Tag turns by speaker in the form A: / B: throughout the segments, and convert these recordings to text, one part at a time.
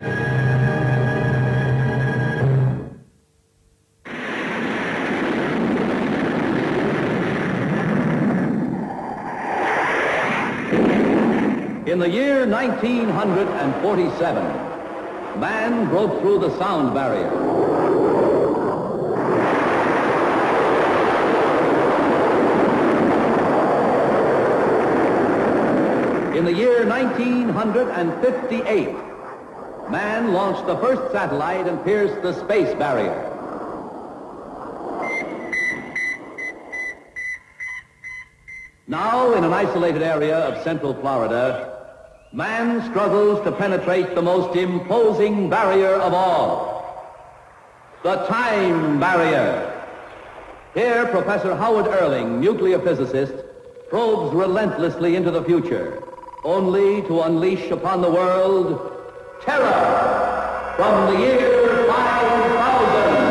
A: In the year 1947, man broke through the sound barrier. In the year 1958, man launched the first satellite and pierced the space barrier. Now, in an isolated area of central Florida, man struggles to penetrate the most imposing barrier of all, the time barrier. Here, Professor Howard Erling, nuclear physicist, probes relentlessly into the future, only to unleash upon the world terror from the year 5000.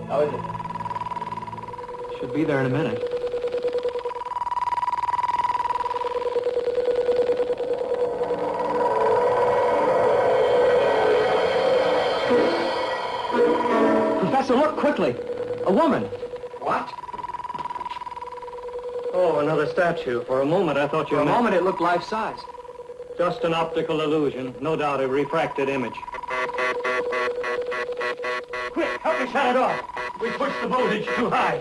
B: How is it? Should be there in a minute. Professor, look quickly. A woman. What?
C: Oh, another statue. For a moment, I thought you
B: For a
C: meant...
B: moment, it looked life-size.
C: Just an optical illusion. No doubt a refracted image. Quick, help me shut it off. We pushed the voltage too high.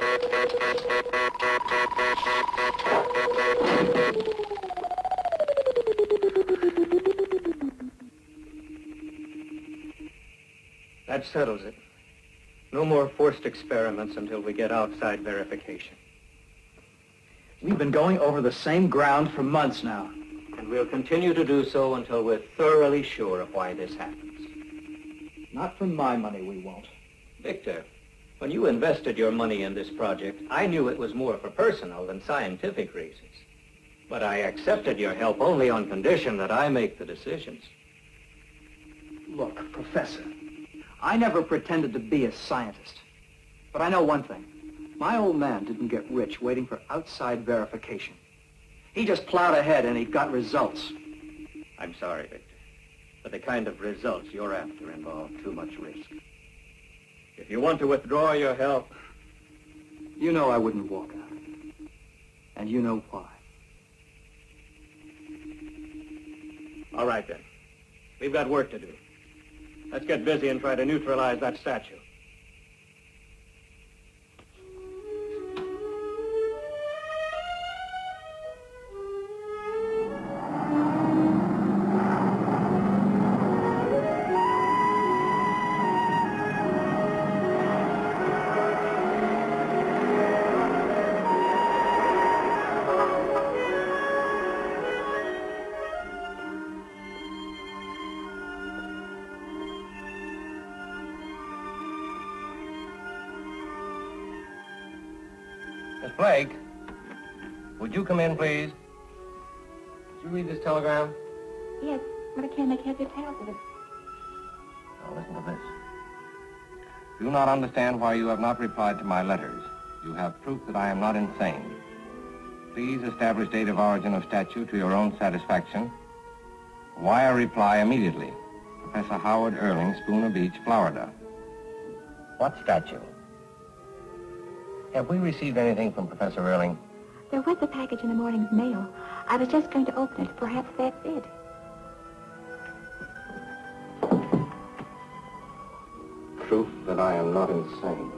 C: That settles it. No more forced experiments until we get outside verification.
B: We've been going over the same ground for months now.
C: And we'll continue to do so until we're thoroughly sure of why this happens.
B: Not for my money, we won't.
C: Victor, when you invested your money in this project, I knew it was more for personal than scientific reasons. But I accepted your help only on condition that I make the decisions.
B: Look, Professor, I never pretended to be a scientist. But I know one thing. My old man didn't get rich waiting for outside verification. He just plowed ahead and he got results.
C: I'm sorry, Victor, but the kind of results you're after involve too much risk. If you want to withdraw your help...
B: You know I wouldn't walk out. And you know why.
C: All right, then. We've got work to do. Let's get busy and try to neutralize that statue.
D: Miss Blake, would you come in, please? Did you read this telegram?
E: Yes, but I can't make heads or tails of it.
D: Now, listen to this. Do not understand why you have not replied to my letters. You have proof that I am not insane. Please establish date of origin of statue to your own satisfaction. Wire reply immediately. Professor Howard Erling, Spooner Beach, Florida. What statue? Have we received anything from Professor Erling?
E: There was a package in the morning's mail. I was just going to open it. Perhaps that's it.
D: Proof that I am not insane.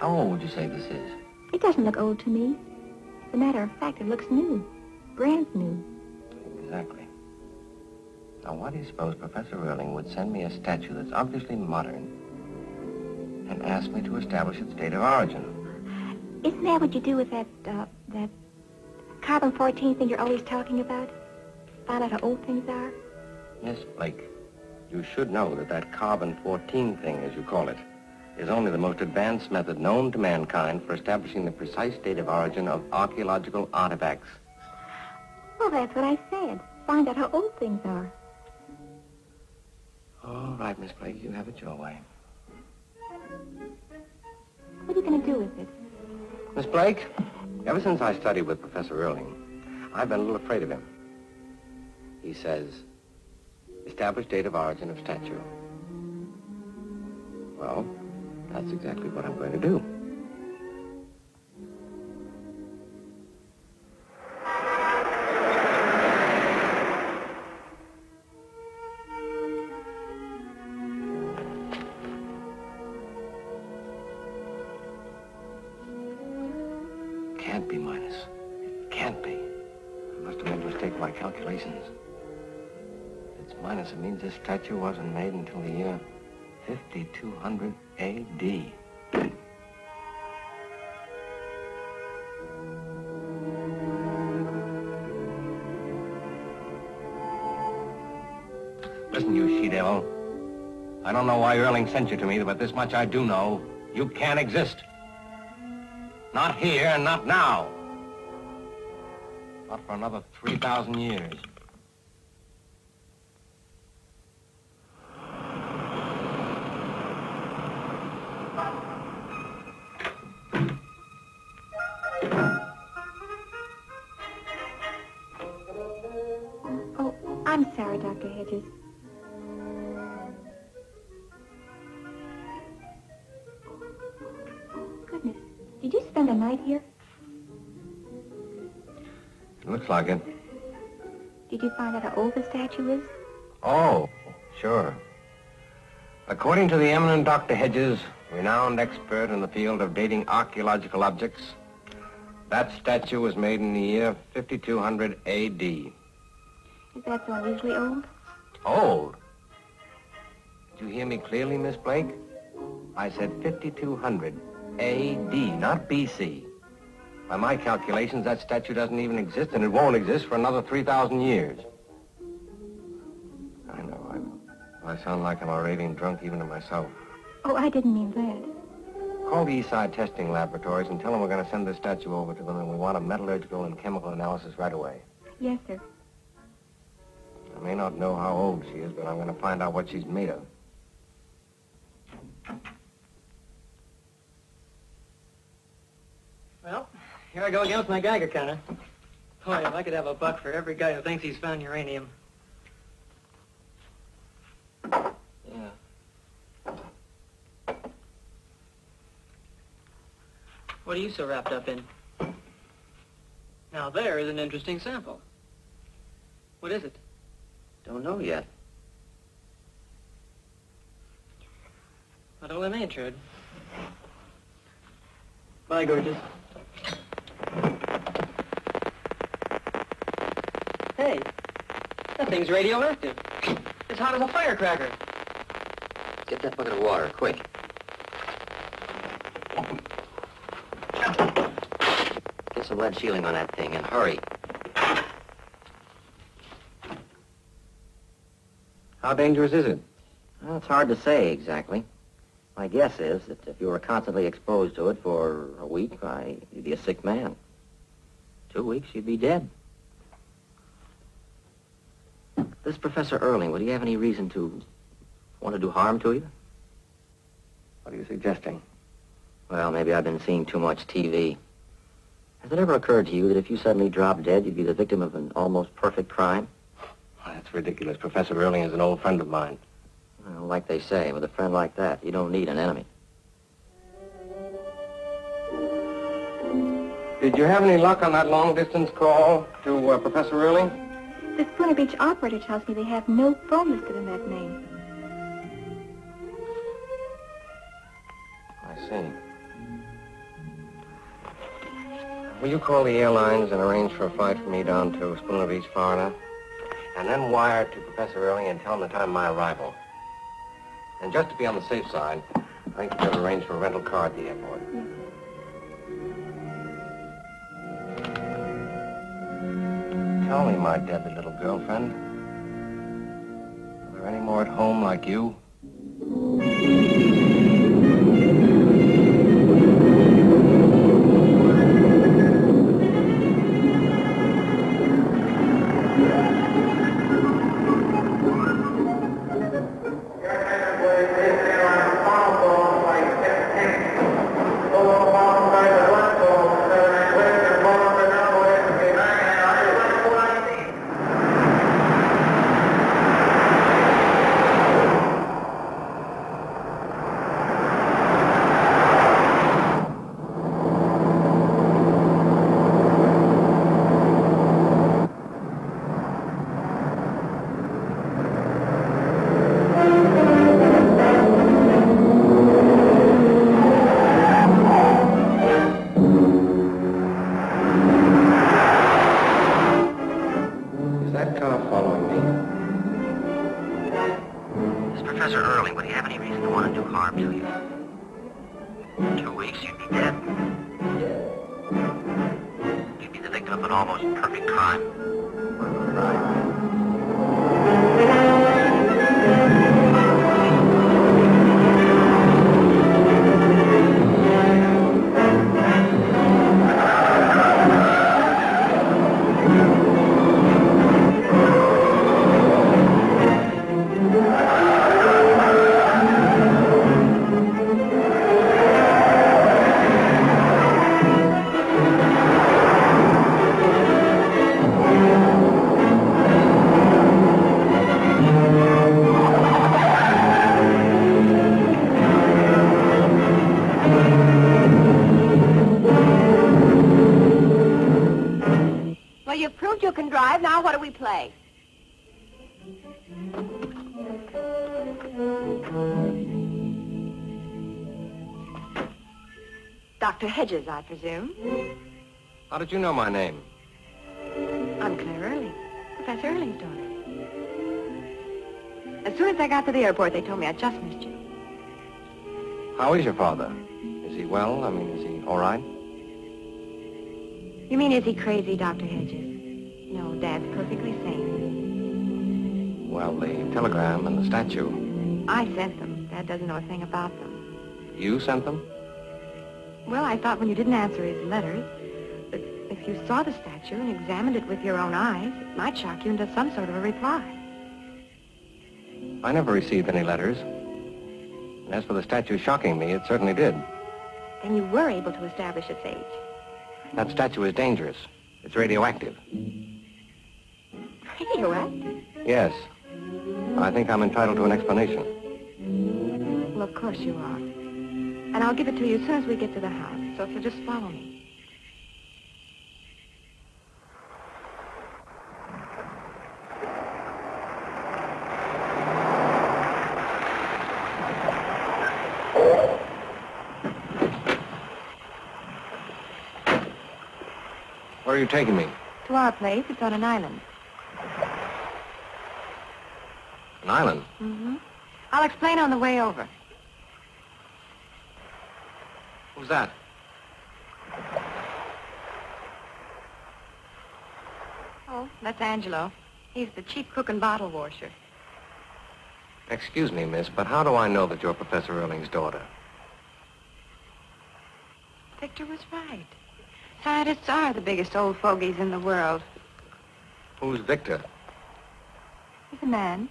D: How old would you say this is?
E: It doesn't look old to me. As a matter of fact, it looks new. Brand new.
D: Exactly. Now, why do you suppose Professor Erling would send me a statue that's obviously modern and ask me to establish its date of origin?
E: Isn't that what you do with that carbon-14 thing you're always talking about? Find out how old things are?
D: Yes, Blake. You should know that that carbon-14 thing, as you call it, is only the most advanced method known to mankind for establishing the precise date of origin of archaeological artifacts.
E: Well, that's what I said. Find out how old things are.
D: All right, Miss Blake, you have it your way.
E: What are you going to do with it?
D: Miss Blake, ever since I studied with Professor Erling, I've been a little afraid of him. He says, establish date of origin of statue. Well, that's exactly what I'm going to do. Can't be minus. It can't be. I must have made a mistake in my calculations. If it's minus, it means this statue wasn't made until the year 5200 A.D. Listen, you she-devil. I don't know why Erling sent you to me, but this much I do know. You can't exist. Not here and not now. Not for another 3,000 years.
E: Oh, I'm sorry, Dr. Hedges. Goodness, did you spend the night here?
D: It looks like it.
E: Did you find out how old the statue is?
D: Oh, sure. According to the eminent Dr. Hedges, renowned expert in the field of dating archaeological objects, that statue was made in the year 5200 A.D.
E: Is that so unusually old?
D: Old? Did you hear me clearly, Miss Blake? I said 5200 A.D., not B.C. By my calculations, that statue doesn't even exist, and it won't exist for another 3,000 years. I know. I sound like I'm a raving drunk even to myself.
E: Oh, I didn't mean that.
D: Call the Eastside Testing Laboratories and tell them we're going to send this statue over to them, and we want a metallurgical and chemical analysis right away.
E: Yes, sir.
D: I may not know how old she is, but I'm going to find out what she's made of.
F: Well, here I go again with my Geiger counter. Boy, if I could have a buck for every guy who thinks he's found uranium. Yeah. What are you so wrapped up in? Now, there is an interesting sample. What is it?
C: Don't know yet.
F: Not only me, Trude. Bye, gorgeous. Hey, that thing's radioactive. It's hot as a firecracker.
C: Get that bucket of water, quick. Get some lead shielding on that thing, and hurry.
D: How dangerous is it?
C: Well, it's hard to say exactly. My guess is that if you were constantly exposed to it for a week, you'd be a sick man. 2 weeks, you'd be dead. This Professor Erling, would he have any reason to want to do harm to you?
D: What are you suggesting?
C: Well, maybe I've been seeing too much TV. Has it ever occurred to you that if you suddenly dropped dead, you'd be the victim of an almost perfect crime?
D: Oh, that's ridiculous. Professor Erling is an old friend of mine.
C: Well, like they say, with a friend like that, you don't need an enemy.
D: Did you have any luck on that long-distance call to Professor Erling?
E: The Spooner Beach operator tells me they have no phone listed in that name.
D: I see. Will you call the airlines and arrange for a flight for me down to Spooner Beach, Florida? And then wire to Professor Early and tell him the time of my arrival. And just to be on the safe side, I think you could arrange for a rental car at the airport. Tell me, my deadly little girlfriend, are there any more at home like you?
E: Now what do we play? Dr. Hedges, I presume.
D: How did you know my name?
E: I'm Claire Early, Professor Earling's daughter. As soon as I got to the airport, they told me I just missed you.
D: How is your father? Is he well? I mean, is he all right?
E: You mean, is he crazy, Dr. Hedges? No, Dad's perfectly sane.
D: Well, the telegram and the statue.
E: I sent them. Dad doesn't know a thing about them.
D: You sent them?
E: Well, I thought when you didn't answer his letters, that if you saw the statue and examined it with your own eyes, it might shock you into some sort of a reply.
D: I never received any letters. And as for the statue shocking me, it certainly did.
E: Then you were able to establish its age.
D: That statue is dangerous. It's radioactive.
E: Radioactive?
D: Yes. I think I'm entitled to an explanation.
E: Well, of course you are. And I'll give it to you as soon as we get to the house. So if you'll just follow me.
D: Where are you taking me?
E: To our place. It's on an island.
D: An island?
E: Mm-hmm. I'll explain on the way over.
D: Who's that?
E: Oh, that's Angelo. He's the chief cook and bottle washer.
D: Excuse me, miss, but how do I know that you're Professor Earling's daughter?
E: Victor was right. Scientists are the biggest old fogies in the world.
D: Who's Victor?
E: He's a man.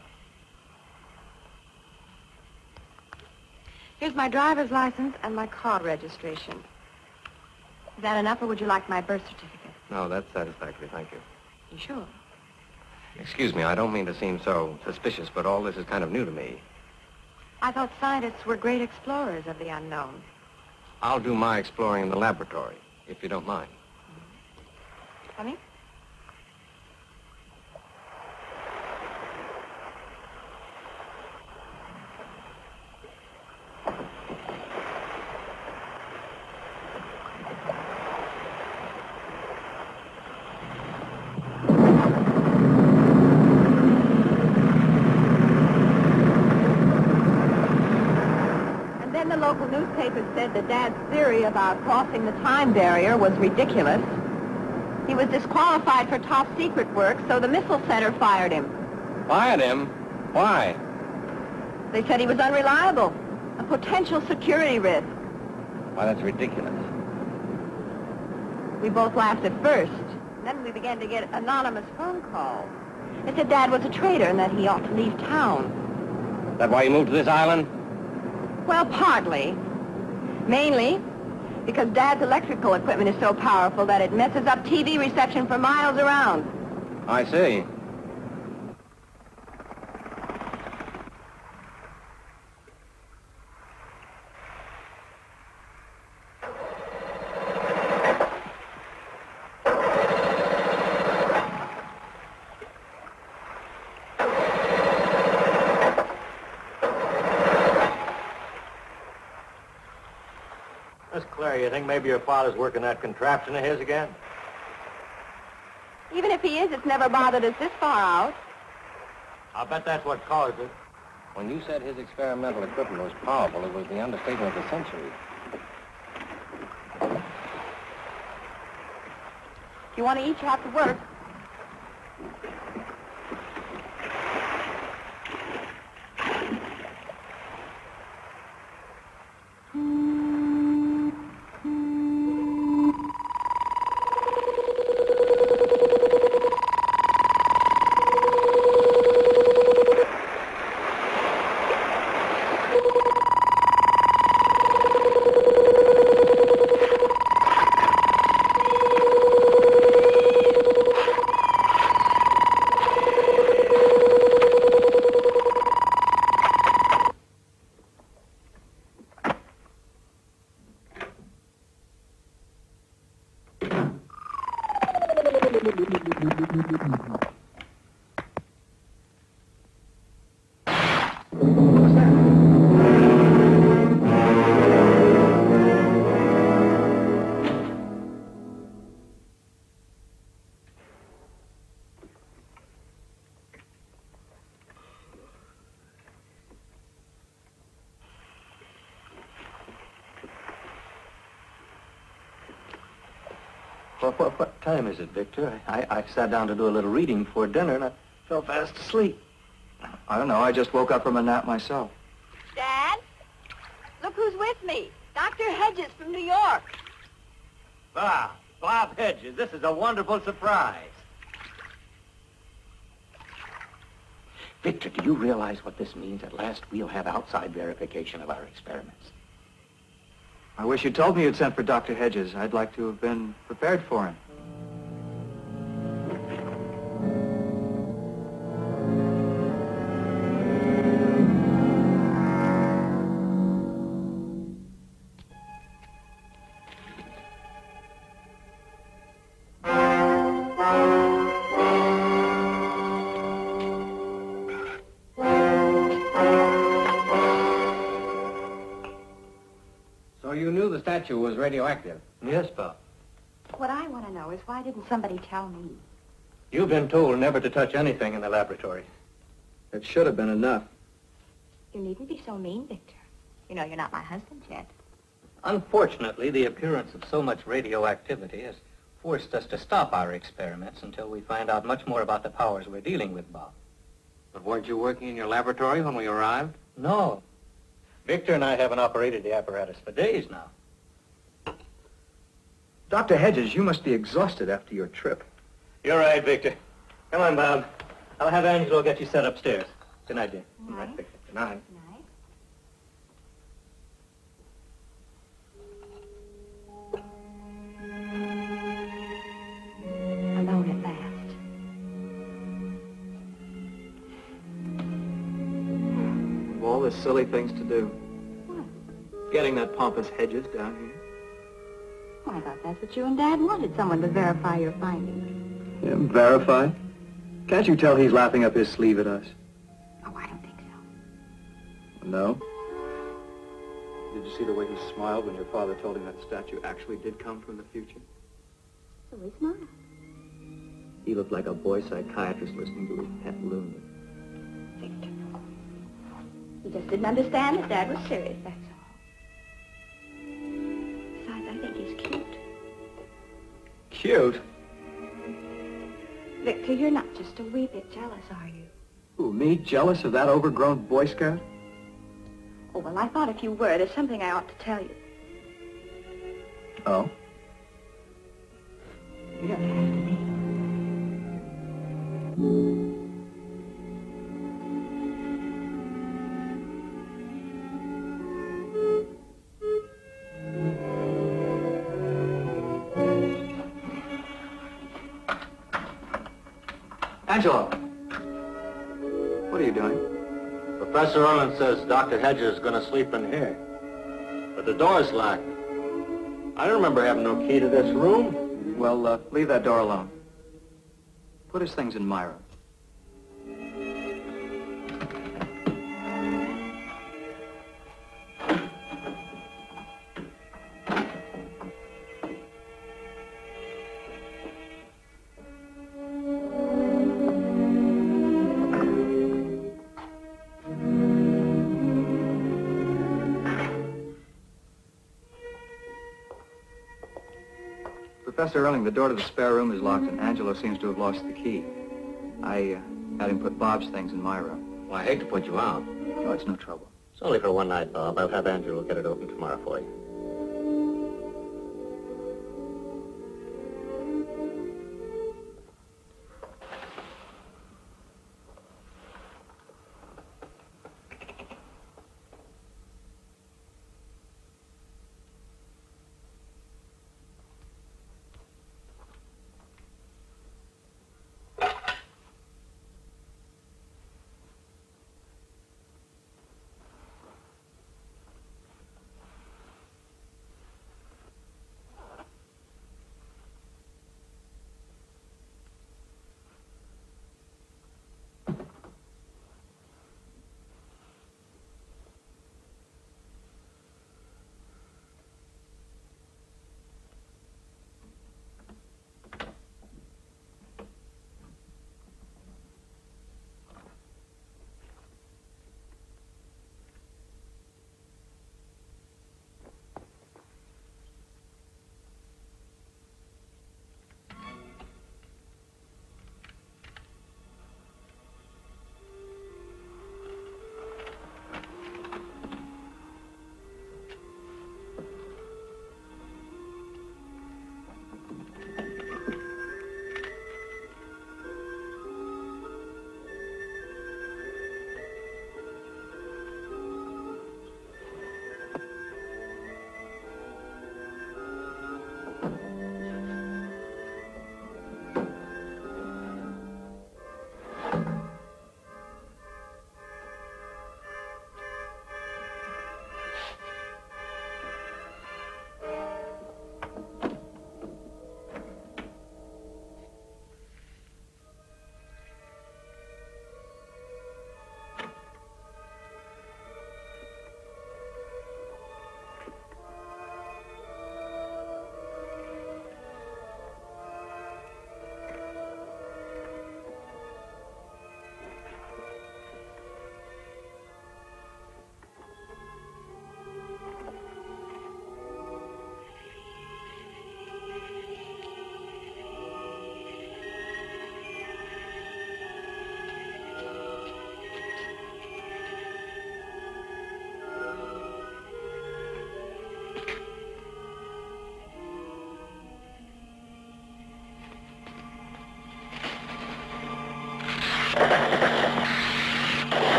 E: Here's my driver's license and my car registration. Is that enough, or would you like my birth certificate?
D: No, that's satisfactory, thank you.
E: You sure?
D: Excuse me, I don't mean to seem so suspicious, but all this is kind of new to me.
E: I thought scientists were great explorers of the unknown.
D: I'll do my exploring in the laboratory, if you don't mind.
E: Honey? newspaper said that Dad's theory about crossing the time barrier was ridiculous. He was disqualified for top secret work, so the missile center fired him.
D: Fired him? Why?
E: They said he was unreliable, a potential security risk.
D: Why, that's ridiculous.
E: We both laughed at first. Then we began to get anonymous phone calls. They said Dad was a traitor and that he ought to leave town.
D: Is that why you moved to this island?
E: Well, partly. Mainly because Dad's electrical equipment is so powerful that it messes up TV reception for miles around.
D: I see.
C: Miss Claire, you think maybe your father's working that contraption of his again?
E: Even if he is, it's never bothered us this far out.
C: I'll bet that's what caused it.
D: When you said his experimental equipment was powerful, it was the understatement of the century.
E: If you want to eat, you have to work.
C: What time is it, Victor? I sat down to do a little reading before dinner, and I fell fast asleep.
B: I don't know. I just woke up from a nap myself.
E: Dad, look who's with me. Dr. Hedges from New York.
C: Ah, Bob Hedges, this is a wonderful surprise. Victor, do you realize what this means? At last, we'll have outside verification of our experiments.
B: I wish you'd told me you'd sent for Dr. Hedges. I'd like to have been prepared for him.
D: So you knew the statue was radioactive?
C: Yes, Bob.
E: What I want to know is why didn't somebody tell me?
C: You've been told never to touch anything in the laboratory.
B: It should have been enough.
E: You needn't be so mean, Victor. You know you're not my husband yet.
C: Unfortunately, the appearance of so much radioactivity has forced us to stop our experiments until we find out much more about the powers we're dealing with, Bob.
D: But weren't you working in your laboratory when we arrived?
C: No. Victor and I haven't operated the apparatus for days now.
B: Dr. Hedges, you must be exhausted after your trip.
C: You're right, Victor. Come on, Bob. I'll have Angelo get you set upstairs. Good night, dear.
E: Good night.
C: Victor. Good night.
E: Night. Alone at last.
B: All the silly things to do.
E: What?
B: Getting that pompous Hedges down here.
E: Well, I thought that's what you and Dad wanted, someone to verify your findings.
B: Yeah, verify? Can't you tell he's laughing up his sleeve at us?
E: Oh, I don't think so.
B: No? Did you see the way he smiled when your father told him that statue actually did come from the future?
E: So he smiled.
B: He looked like a boy psychiatrist listening to his pet loon.
E: Victor. He just didn't understand that Dad was serious, that's all.
B: Cute?
E: Victor, you're not just a wee bit jealous, are you?
B: Who, me? Jealous of that overgrown Boy Scout?
E: Oh, well, I thought if you were, there's something I ought to tell you.
B: Oh?
E: You don't have to be.
B: Angelo! What are you doing?
G: Professor Erland says Dr. Hedges is going to sleep in here. But the door's locked. I don't remember having no key to this room.
B: Well, leave that door alone. Put his things in my room. Professor Erling, the door to the spare room is locked, and Angelo seems to have lost the key. I had him put Bob's things in my room.
G: Well, I hate to put you out.
B: No, it's no trouble.
G: It's only for one night, Bob. I'll have Angelo get it open tomorrow for you.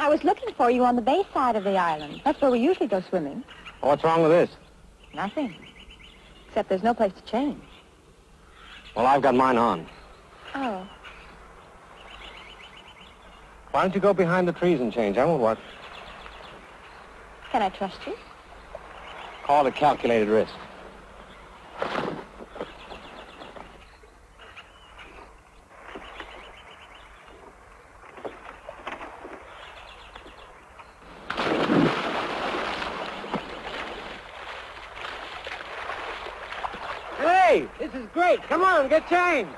E: I was looking for you on the bay side of the island. That's where we usually go swimming.
D: What's wrong with this?
E: Nothing. Except there's no place to change.
D: Well, I've got mine on.
E: Oh.
D: Why don't you go behind the trees and change? I won't what?
E: Can I trust you?
D: Call it a calculated risk.
H: great. Come on, get changed.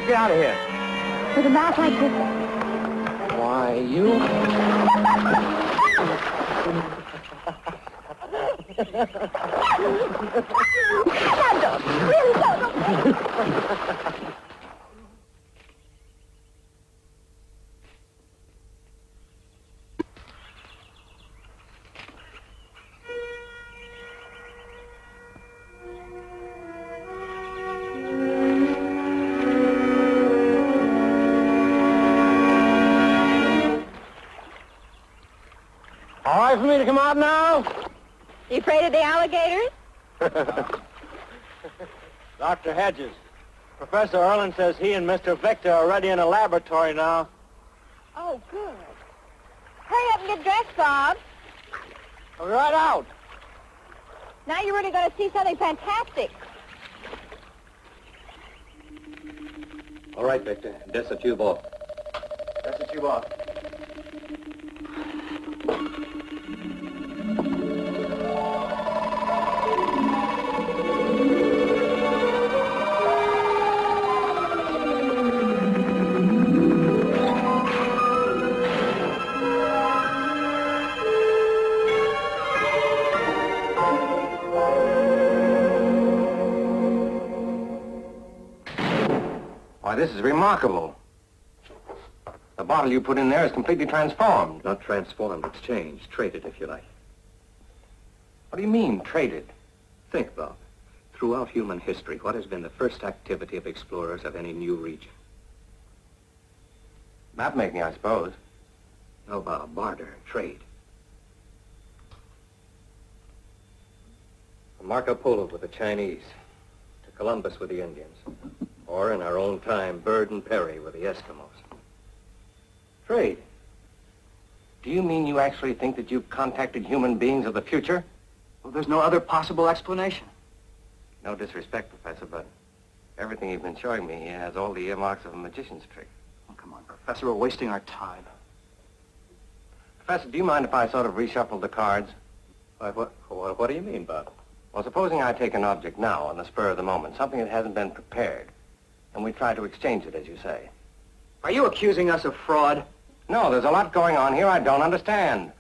I: Get out of here.
E: With a mouth like this.
I: Why, you...
E: Now, don't. Really don't.
I: All right for me to come out now?
E: You afraid of the alligators?
G: Dr. Hedges, Professor Erland says he and Mr. Victor are ready in a laboratory now.
E: Oh, good. Hurry up and get dressed, Bob.
I: I'll be right out.
E: Now you're really going to see something fantastic.
D: All right, Victor. That's a tube off.
B: That's the tube off.
D: Why, this is remarkable. The bottle you put in there is completely transformed.
J: Not transformed, it's changed. Traded, if you like.
D: What do you mean, traded?
J: Think, Bob. Throughout human history, what has been the first activity of explorers of any new region?
D: Map making, I suppose.
J: No, Bob. Barter, trade. From Marco Polo with the Chinese, to Columbus with the Indians, or in our own time, Byrd and Perry with the Eskimos. Trade.
D: Do you mean you actually think that you've contacted human beings of the future?
B: Well, there's no other possible explanation.
D: No disrespect, Professor, but everything you've been showing me has all the earmarks of a magician's trick.
B: Oh, come on, Professor, we're wasting our time.
D: Professor, do you mind if I sort of reshuffle the cards?
J: Why, what do you mean, Bob?
D: Well, supposing I take an object now on the spur of the moment, something that hasn't been prepared, and we try to exchange it, as you say.
B: Are you accusing us of fraud?
D: No, there's a lot going on here I don't understand.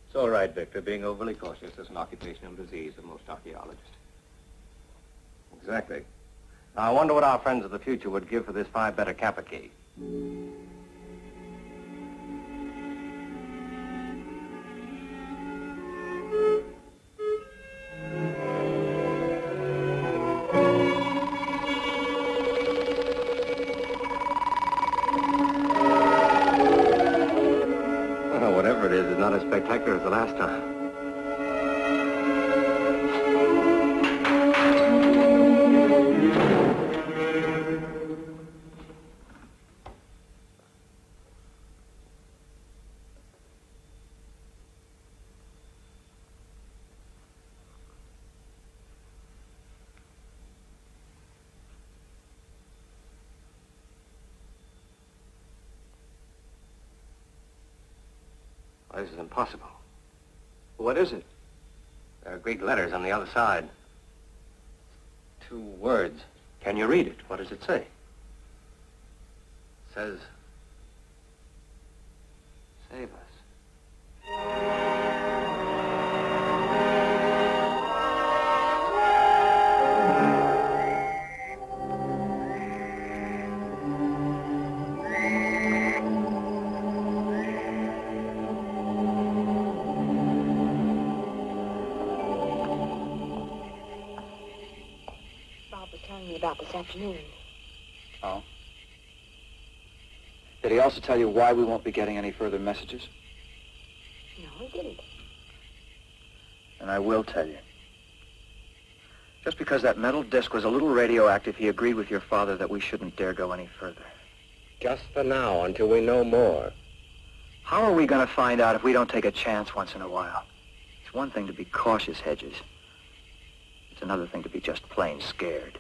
J: It's all right, Victor. Being overly cautious is an occupational disease of most archaeologists.
D: Exactly. Now, I wonder what our friends of the future would give for this 5-better Kappa key.
J: Whatever it is not as spectacular as the last time. This is impossible.
B: What is it?
J: There are Greek letters on the other side. 2 words. Can you read it? What does it say? It says, save us.
E: About this afternoon.
B: Oh? Did he also tell you why we won't be getting any further messages?
E: No, he didn't.
B: And I will tell you. Just because that metal disc was a little radioactive, he agreed with your father that we shouldn't dare go any further.
J: Just for now, until we know more.
B: How are we going to find out if we don't take a chance once in a while? It's one thing to be cautious, Hedges. It's another thing to be just plain scared.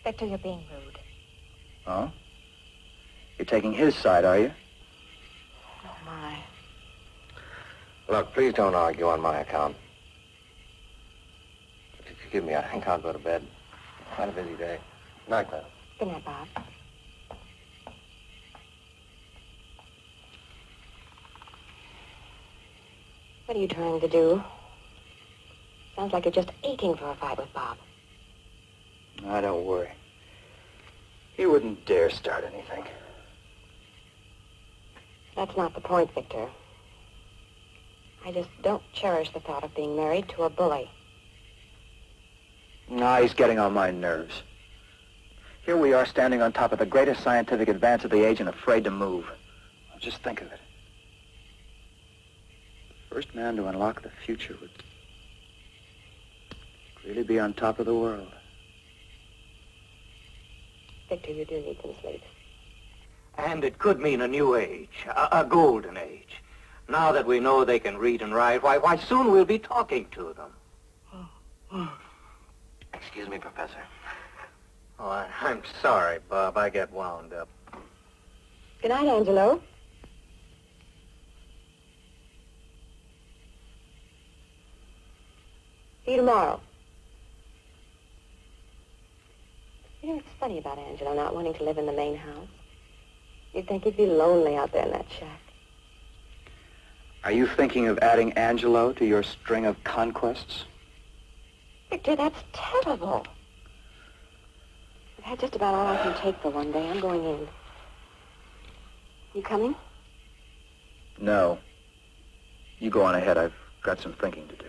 E: Victor, you're being rude.
B: Oh? You're taking his side, are you?
E: Oh, my.
J: Look, please don't argue on my account. If you forgive me, I think I'll go to bed. Had a busy day. Good night, Clem.
E: Good night, Bob. What are you trying to do? Sounds like you're just aching for a fight with Bob.
B: No, don't worry. He wouldn't dare start anything.
E: That's not the point, Victor. I just don't cherish the thought of being married to a bully.
B: Nah, he's getting on my nerves. Here we are standing on top of the greatest scientific advance of the age and afraid to move. Just think of it. The first man to unlock the future would really be on top of the world.
E: Victor, you do need some sleep.
C: And it could mean a new age, a golden age. Now that we know they can read and write, why soon we'll be talking to them.
J: Excuse me, Professor.
C: Oh, I'm sorry, Bob. I get wound up.
E: Good night, Angelo. See you tomorrow. You know, it's funny about Angelo not wanting to live in the main house. You'd think he'd be lonely out there in that shack.
B: Are you thinking of adding Angelo to your string of conquests?
E: Victor, that's terrible. I've had just about all I can take for one day. I'm going in. You coming?
B: No. You go on ahead. I've got some thinking to do.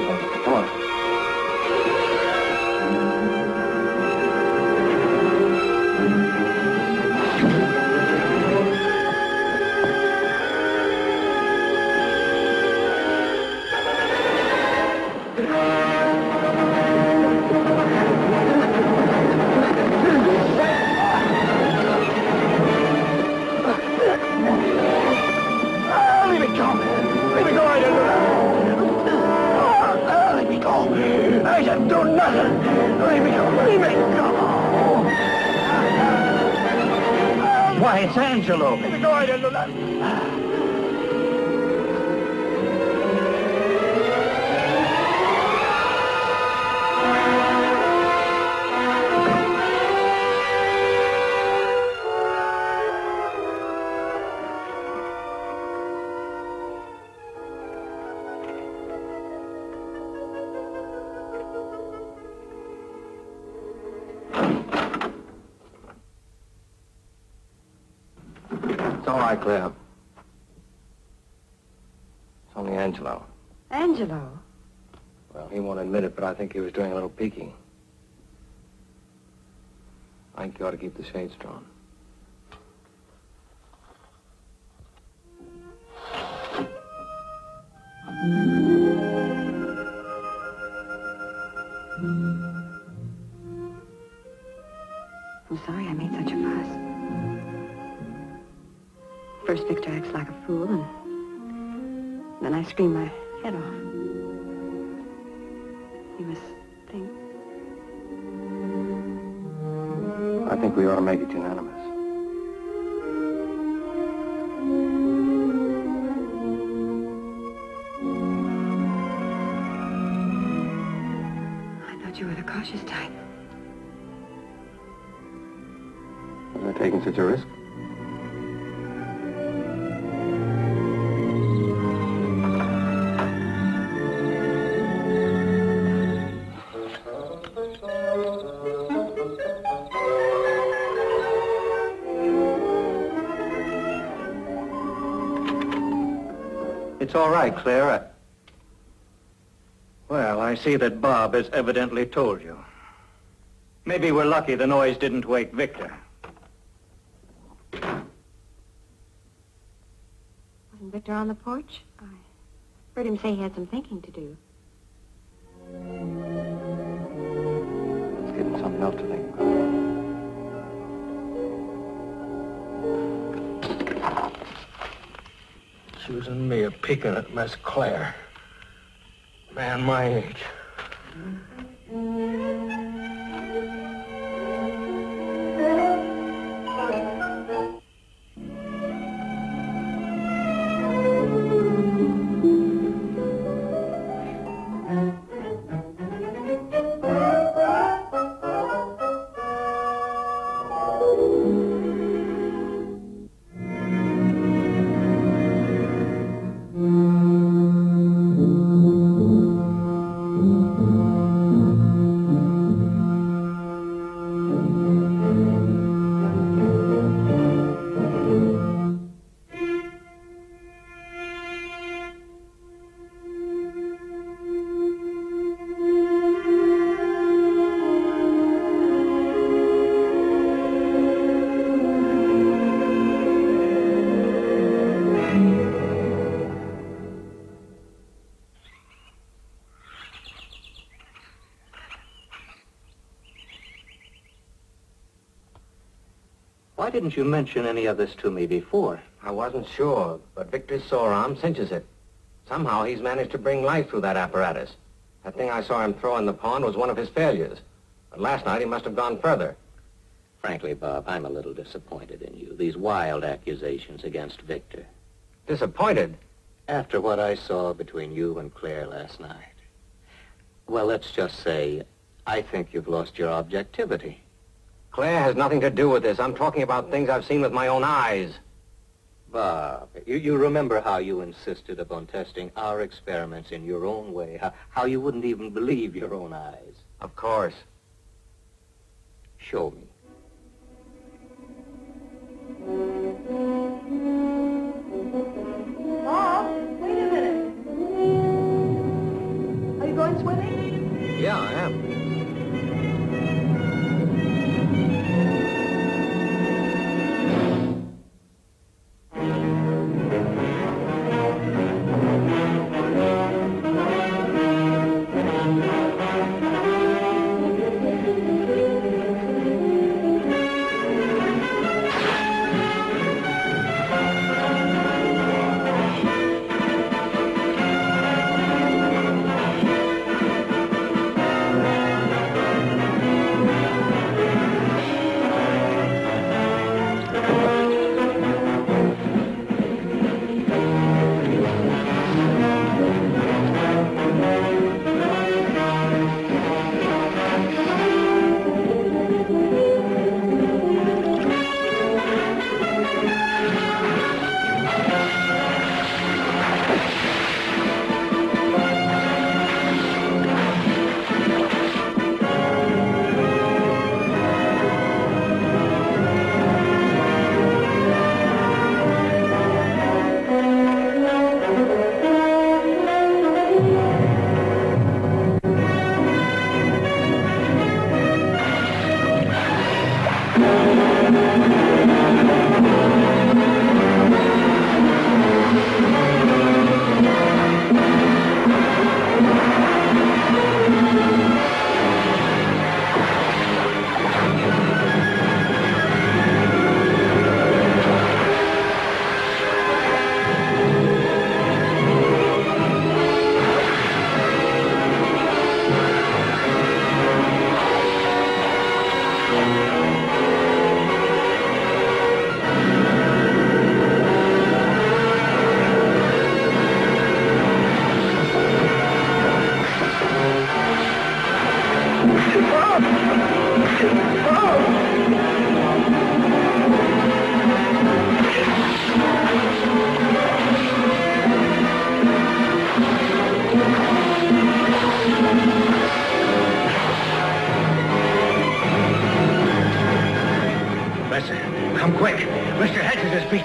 D: something. Come on.
C: Why, it's Angelo.
D: It's all right, Claire. It's only Angelo.
E: Angelo?
D: Well, he won't admit it, but I think he was doing a little peeking. I think you ought to keep the shades drawn.
E: I'm sorry I made such a fuss. First, Victor acts like a fool, and then I scream my head off. You must think...
D: I think we ought to make it unanimous.
E: I thought you were the cautious type.
D: Was I taking such a risk?
C: It's all right, Claire. Well, I see that Bob has evidently told you. Maybe we're lucky the noise didn't wake Victor.
E: Wasn't Victor on the porch? I heard him say he had some thinking to do.
D: Let's give him something else to think about.
J: Choosing me a peeking at Miss Claire. Man my age.
C: Why didn't you mention any of this to me before?
D: I wasn't sure, but Victor's sore arm cinches it. Somehow he's managed to bring life through that apparatus. That thing I saw him throw in the pond was one of his failures. But last night he must have gone further.
H: Frankly, Bob, I'm a little disappointed in you. These wild accusations against Victor.
D: Disappointed?
H: After what I saw between you and Claire last night. Well, let's just say, I think you've lost your objectivity.
D: Claire has nothing to do with this. I'm talking about things I've seen with my own eyes.
H: Bob, you remember how you insisted upon testing our experiments in your own way, how you wouldn't even believe your own eyes.
D: Of course.
H: Show me.
K: Bob, wait a minute. Are you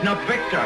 D: of Victor.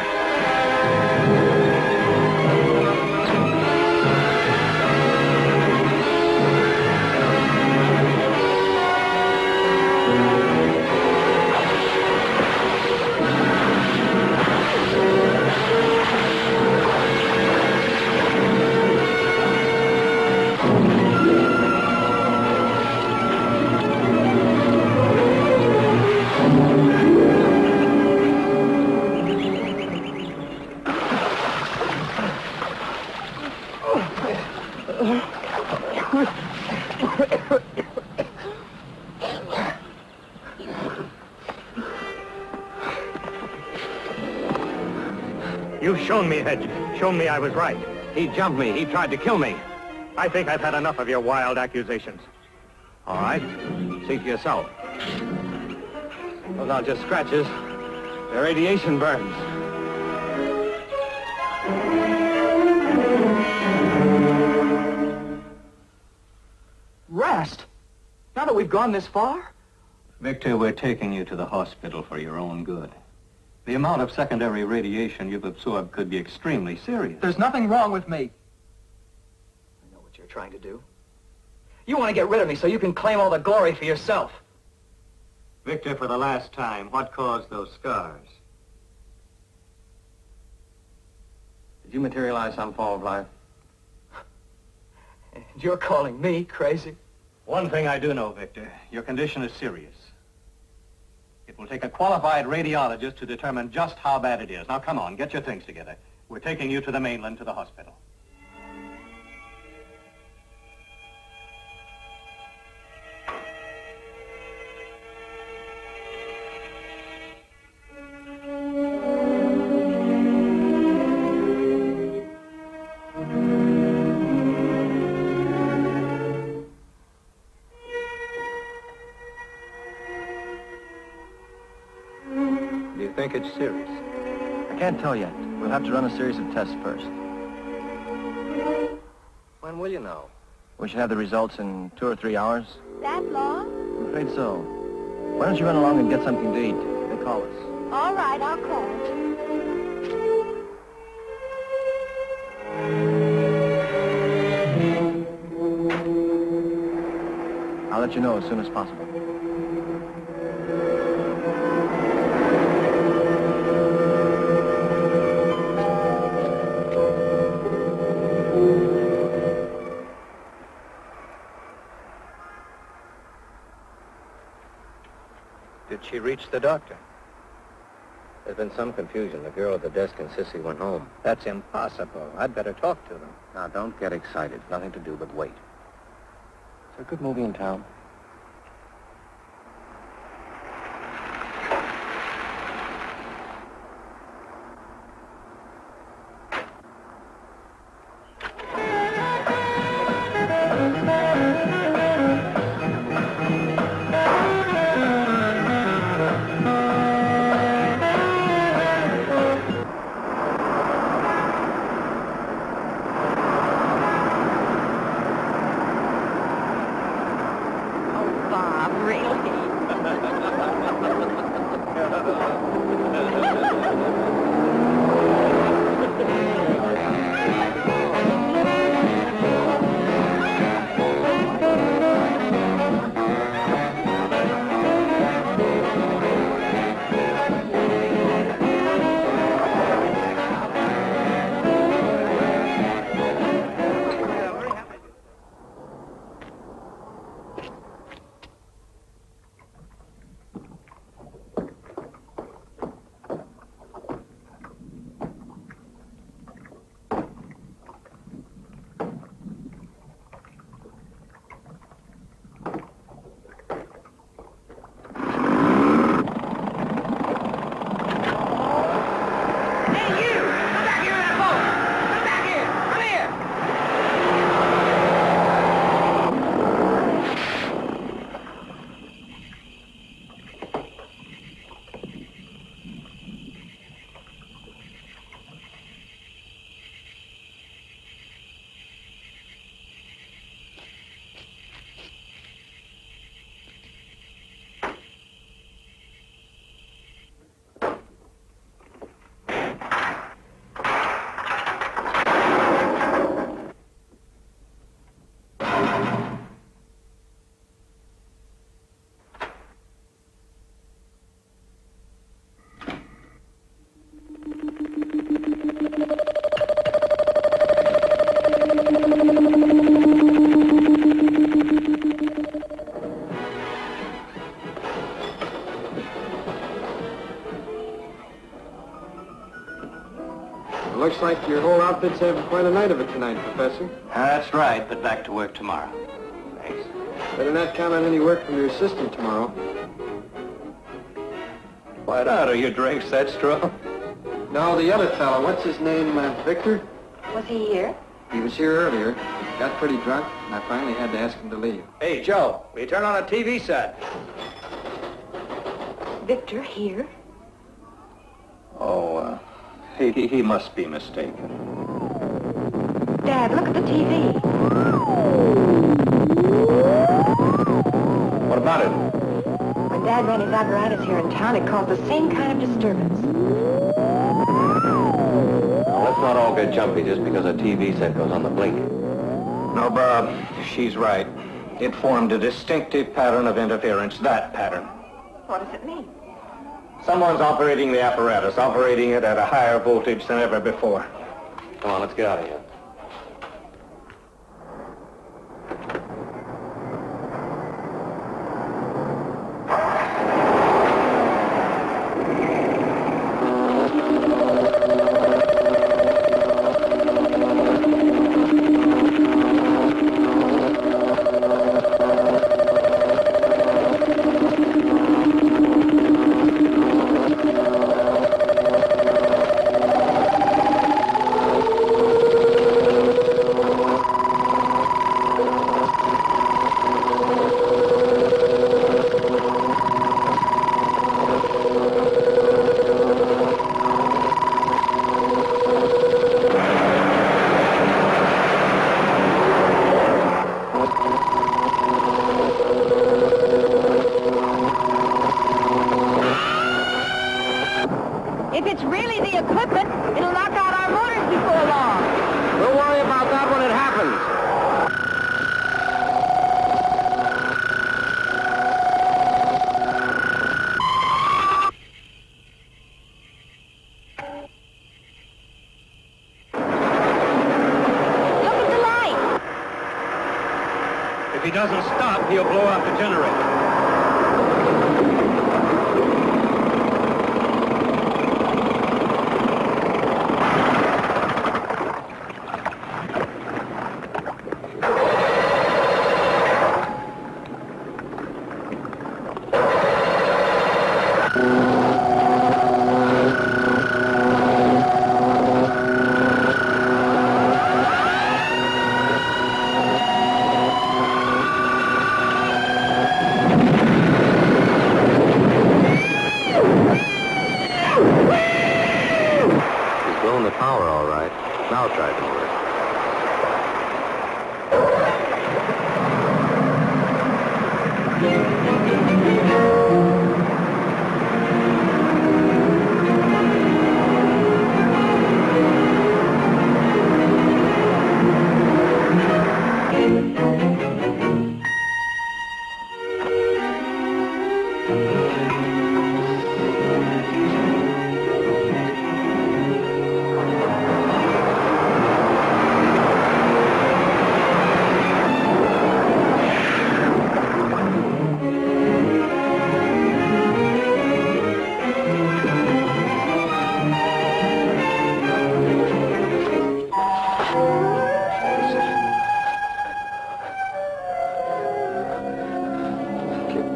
J: You've shown me, Hedges. Shown me I was right.
D: He jumped me. He tried to kill me.
J: I think I've had enough of your wild accusations.
D: All right. See for yourself. Those aren't just scratches. They're radiation burns.
B: Rest? Now that we've gone this far?
C: Victor, we're taking you to the hospital for your own good. The amount of secondary radiation you've absorbed could be extremely serious.
B: There's nothing wrong with me. I know what you're trying to do. You want to get rid of me so you can claim all the glory for yourself.
C: Victor, for the last time, what caused those scars?
D: Did you materialize some fall of life?
B: And you're calling me crazy?
C: One thing I do know, Victor, your condition is serious. It will take a qualified radiologist to determine just how bad it is. Now, come on, get your things together. We're taking you to the mainland, to the hospital.
J: I think it's serious.
I: I can't tell yet. We'll have to run a series of tests first.
J: When will you know?
I: We should have the results in 2 or 3 hours.
E: That long?
I: I'm afraid so. Why don't you run along and get something to eat? They call us.
E: All right, I'll call.
I: I'll let you know as soon as possible.
C: Did she reach the doctor?
H: There's been some confusion. The girl at the desk and Sissy went home.
C: That's impossible. I'd better talk to them.
D: Now, don't get excited. Nothing to do but wait. Is there a good movie in town?
K: It looks like your whole outfit's having quite a night of it tonight, Professor.
C: That's right, but back to work tomorrow. Thanks.
K: Better not count on any work from your assistant tomorrow.
C: Quite out of your drinks, that straw.
K: No, the other fellow, what's his name, Victor?
E: Was he here?
K: He was here earlier. Got pretty drunk, and I finally had to ask him to leave.
C: Hey, Joe, will you turn on a TV set?
E: Victor here?
C: Oh, he must be mistaken.
E: Dad, look at the TV.
C: What about it?
E: When Dad ran his apparatus here in town, it caused the same kind of disturbance.
J: Now, let's not all get jumpy just because a TV set goes on the blink.
C: No, Bob, she's right. It formed a distinctive pattern of interference, that pattern.
E: What does it mean?
C: Someone's operating the apparatus, operating it at a higher voltage than ever before.
J: Come on, let's get out of here.
E: If it's really the equipment, it'll knock out our motors before long.
J: We'll worry about that when it happens.
E: Look at the light.
C: If he doesn't stop, he'll blow out the generator.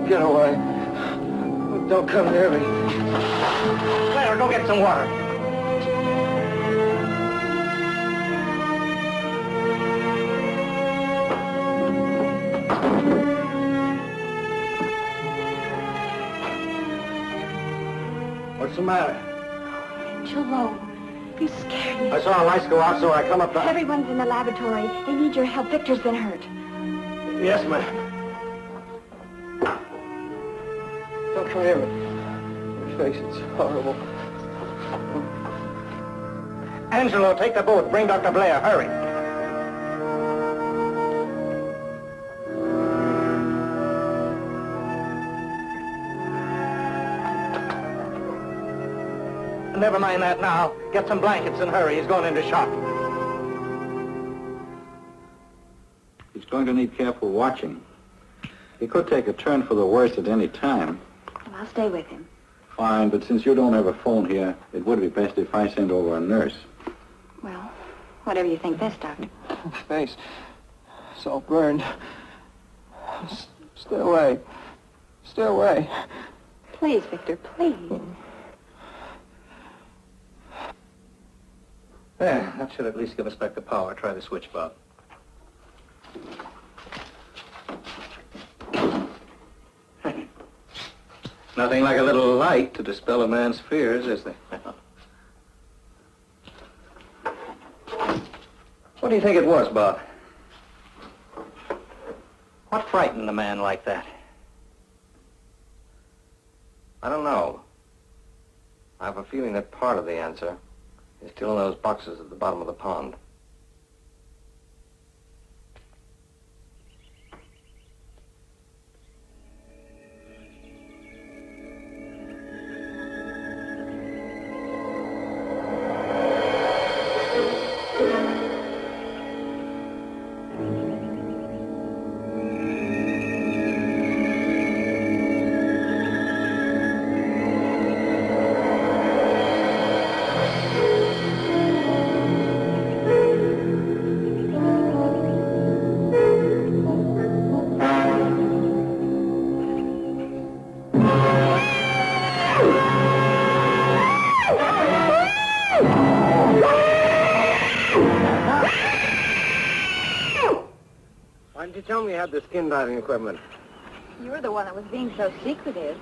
K: Get away. Don't come near me.
C: Claire, go get some water. What's the matter?
E: Jerome, you scared me.
C: I saw a lights go out, so I come up to...
E: Everyone's in the laboratory. They need your help. Victor's been hurt.
C: Yes, ma'am.
K: Don't come near me. Your face, it's horrible.
C: Angelo, take the boat. Bring Dr. Blair. Hurry. Never mind that now. Get some blankets and hurry. He's going into shock.
L: He's going to need careful watching. He could take a turn for the worse at any time.
E: Well, I'll stay with him.
L: Fine, but since you don't have a phone here, it would be best if I sent over a nurse.
E: Whatever you think best, Doctor.
K: Face. It's all burned. Stay away. Stay away.
E: Please, Victor, please.
C: There, that should at least give us back the power. Try the switch, Bob. Nothing like a little light to dispel a man's fears, is there? What do you think it was, Bob? What frightened a man like that?
J: I don't know. I have a feeling that part of the answer is still in those boxes at the bottom of the pond. Why didn't you tell me you had the skin diving equipment?
E: You were the one that was being so secretive.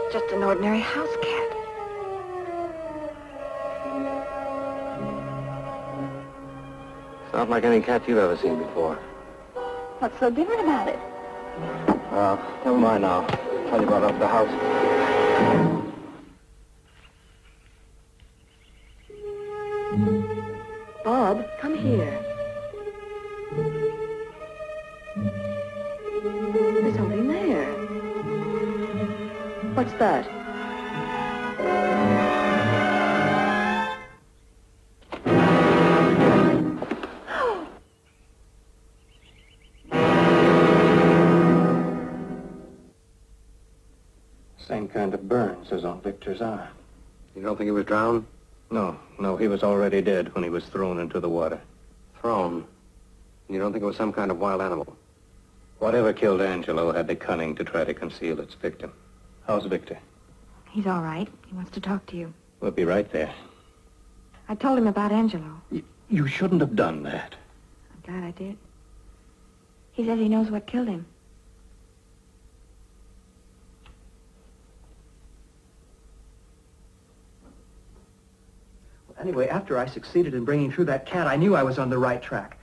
E: Just an ordinary house cat.
J: It's not like any cat you've ever seen before.
E: What's so different about it?
J: Never mind now. I'll tell you about up the house.
E: Bob, come here. There's something there. What's that?
C: Same kind of burns as on Victor's arm.
J: You don't think he was drowned?
C: No, he was already dead when he was thrown into the water.
J: Thrown? You don't think it was some kind of wild animal?
C: Whatever killed Angelo had the cunning to try to conceal its victim. How's Victor?
E: He's all right. He wants to talk to you.
C: We'll be right there.
E: I told him about Angelo.
C: You shouldn't have done that.
E: I'm glad I did. He says he knows what killed him.
B: Anyway, after I succeeded in bringing through that cat, I knew I was on the right track.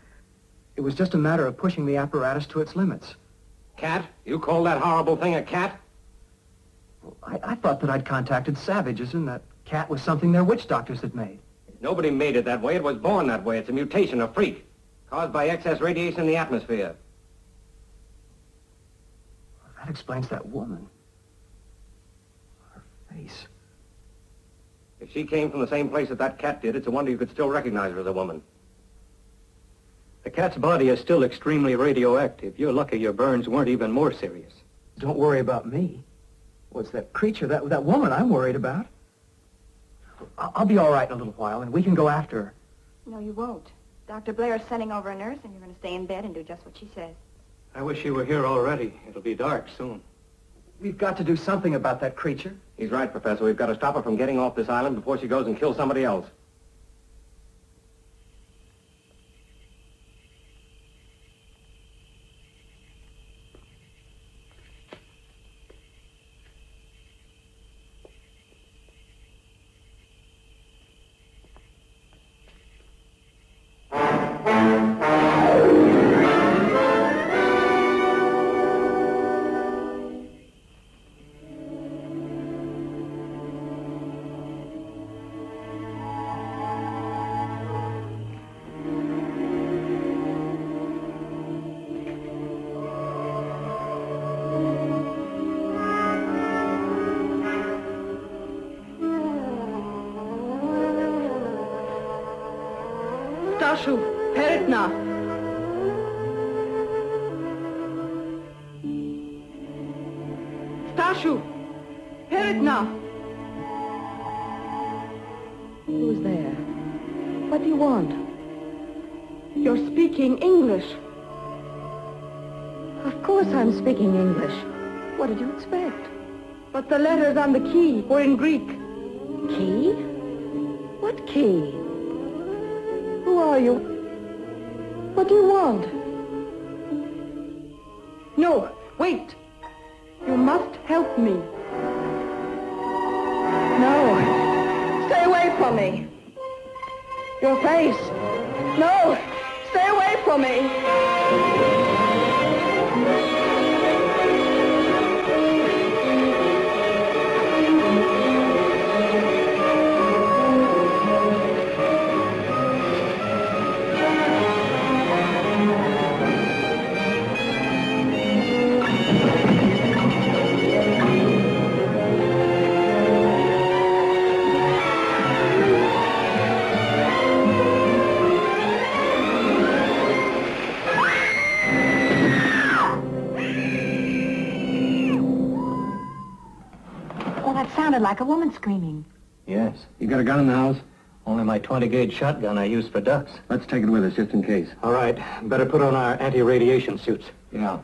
B: It was just a matter of pushing the apparatus to its limits.
J: Cat? You call that horrible thing a cat?
B: Well, I thought that I'd contacted savages and that cat was something their witch doctors had made.
J: Nobody made it that way. It was born that way. It's a mutation, a freak, caused by excess radiation in the atmosphere.
B: Well, that explains that woman. Her face.
J: If she came from the same place that cat did, it's a wonder you could still recognize her as a woman.
C: The cat's body is still extremely radioactive. You're lucky your burns weren't even more serious.
B: Don't worry about me. What's that creature, that woman I'm worried about? I'll be all right in a little while, and we can go after her.
E: No, you won't. Dr. Blair's sending over a nurse, and you're going to stay in bed and do just what she says.
C: I wish you were here already. It'll be dark soon.
B: We've got to do something about that creature.
J: He's right, Professor. We've got to stop her from getting off this island before she goes and kills somebody else.
M: Stashu, Peretna. Stashu, Peretna.
E: Who's there? What do you want?
M: You're speaking English.
E: Of course I'm speaking English. What did you expect?
M: But the letters on the key were in Greek.
E: Key? What key? Who are you? What do you want?
M: No, wait. You must help me. No. Stay away from me. Your face. No. Stay away from me.
E: Sounded like a woman screaming.
C: Yes.
I: You got a gun in the house?
C: Only my 20-gauge shotgun I used for ducks.
I: Let's take it with us, just in case.
C: All right. Better put on our anti-radiation suits.
I: Yeah.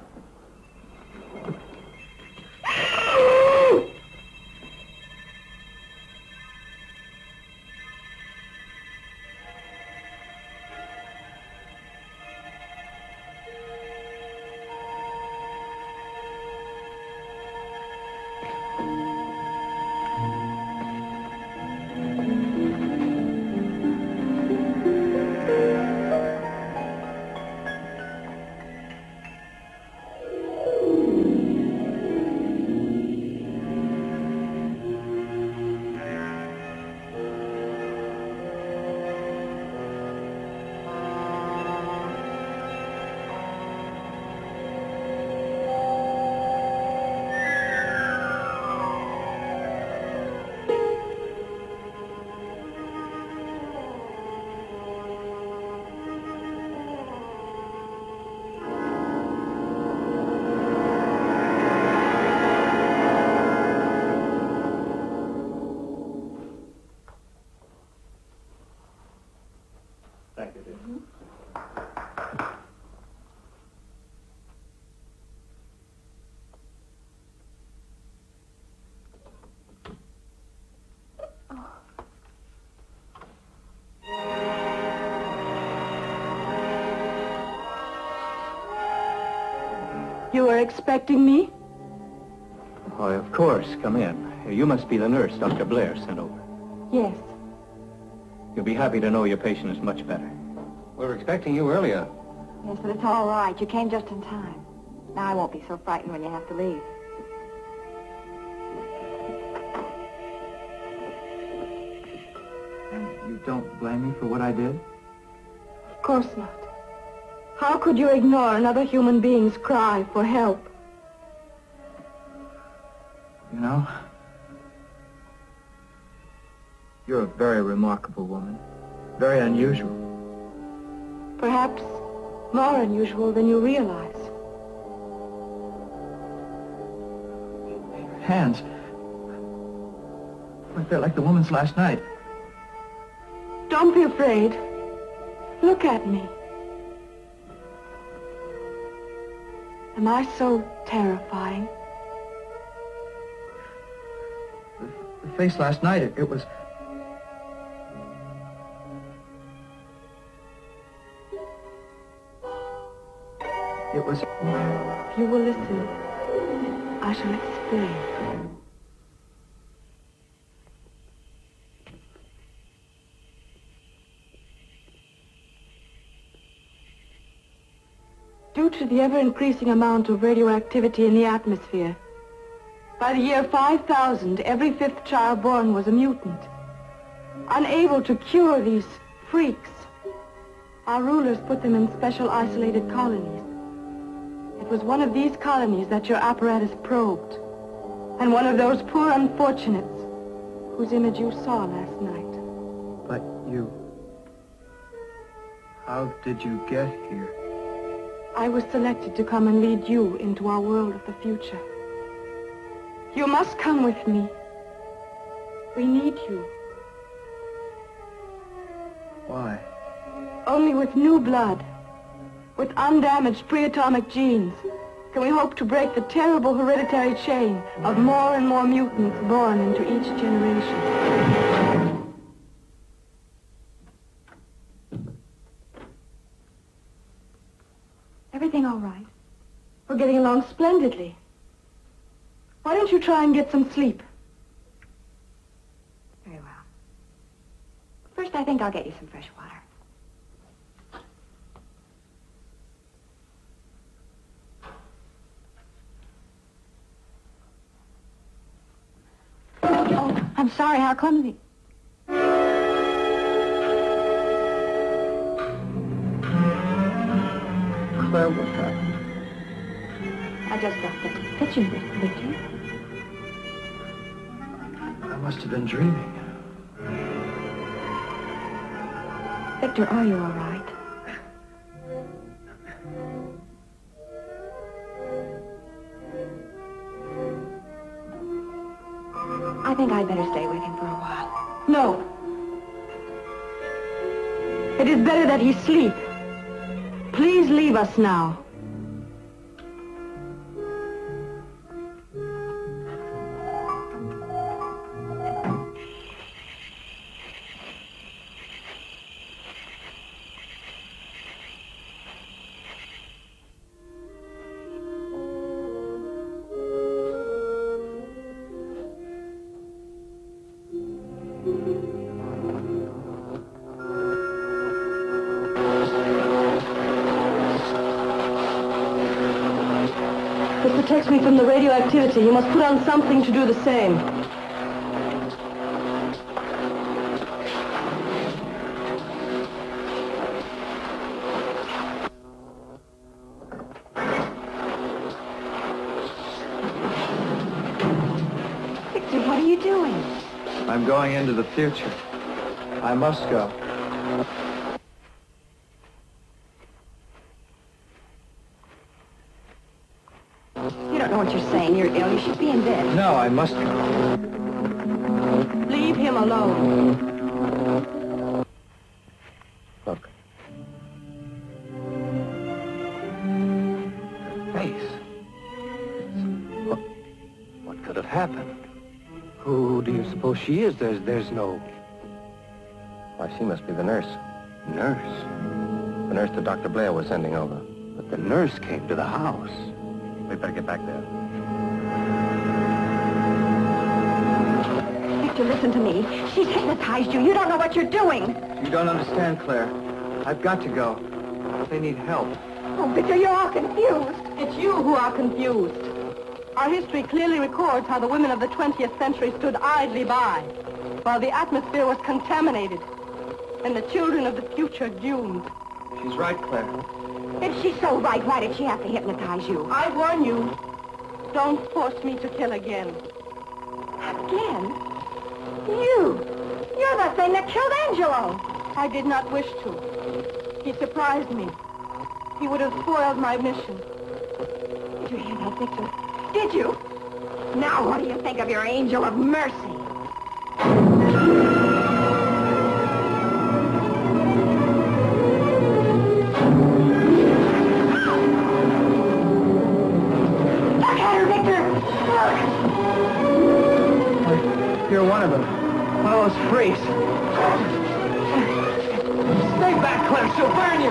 M: You were expecting me?
C: Why, of course. Come in. You must be the nurse Dr. Blair sent over.
M: Yes.
C: You'll be happy to know your patient is much better.
I: We were expecting you earlier.
E: Yes, but it's all right. You came just in time. Now I won't be so frightened when you have to leave.
B: And you don't blame me for what I did?
M: Of course not. How could you ignore another human being's cry for help?
B: You know, you're a very remarkable woman. Very unusual.
M: Perhaps more unusual than you realize.
B: Hands. They're like the woman's last night.
M: Don't be afraid. Look at me. Am I so terrifying?
B: The face last night, it was... It was...
M: If you will listen, I shall explain. Due to the ever-increasing amount of radioactivity in the atmosphere, by the year 5000, every fifth child born was a mutant. Unable to cure these freaks, our rulers put them in special isolated colonies. It was one of these colonies that your apparatus probed, and one of those poor unfortunates whose image you saw last night.
B: But you... How did you get here?
M: I was selected to come and lead you into our world of the future. You must come with me. We need you.
B: Why?
M: Only with new blood, with undamaged pre-atomic genes, can we hope to break the terrible hereditary chain of more and more mutants born into each generation. Everything all right? We're getting along splendidly. Why don't you try and get some sleep?
E: Very well. First, I think I'll get you some fresh water. Oh, I'm sorry, how clumsy.
B: Claire, what happened?
E: I just left the kitchen, Victor.
B: I must have been dreaming.
E: Victor, are you all right? I think I'd better stay with him for a while.
M: No. It is better that he sleep. Please leave us now. This protects me from the radioactivity. You must put on something to do the same.
E: Victor, what are you doing?
B: I'm going into the future. I must go.
E: You don't know what you're saying. You're ill. You should be in bed.
B: No, I must go.
M: Leave him alone.
B: Look. Her face. What could have happened?
J: Who do you suppose she is? There's no...
D: Why, she must be the nurse.
J: Nurse?
D: The nurse that Dr. Blair was sending over.
J: But the nurse came to the house.
D: We'd better get back there.
E: Victor, listen to me. She's hypnotized you. You don't know what you're doing.
B: You don't understand, Claire. I've got to go. They need help.
E: Oh, Victor, you're all confused.
M: It's you who are confused. Our history clearly records how the women of the 20th century stood idly by while the atmosphere was contaminated and the children of the future doomed.
B: She's right, Claire.
E: If she's so right, why did she have to hypnotize you?
M: I warn you, don't force me to kill again.
E: Again? You're the thing that killed Angelo.
M: I did not wish to. He surprised me. He would have spoiled my mission.
E: Did you hear that, Victor? Did you? Now what do you think of your angel of mercy?
B: You're one of them. One of those freaks. Stay back, Claire. She'll burn you.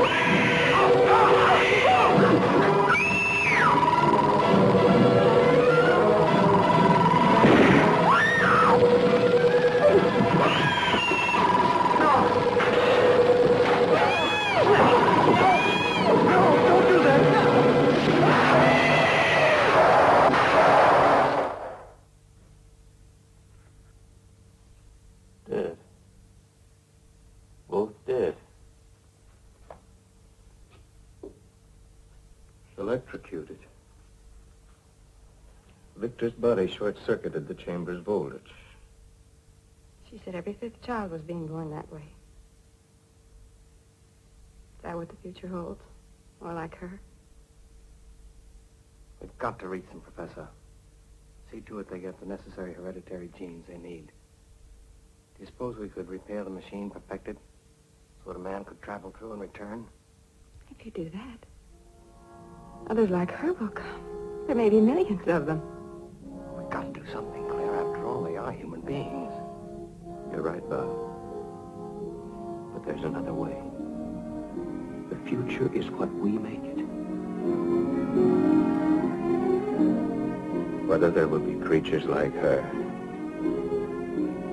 B: No, don't do that.
H: Dead. Both dead. Electrocuted. Victor's body short-circuited the chamber's voltage.
E: She said every fifth child was being born that way. Is that what the future holds? More like her?
J: We've got to reach them, Professor. See to it they get the necessary hereditary genes they need. Do you suppose we could repair the machine, perfect it, so that a man could travel through and return?
E: If you do that, others like her will come. There may be millions of them.
J: We've got to do something, Claire. After all, they are human beings.
N: You're right, Bob. But there's another way. The future is what we make it. Whether there will be creatures like her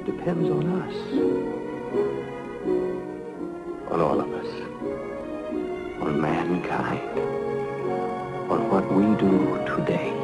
N: depends on us. On all of us. On mankind. On what we do today.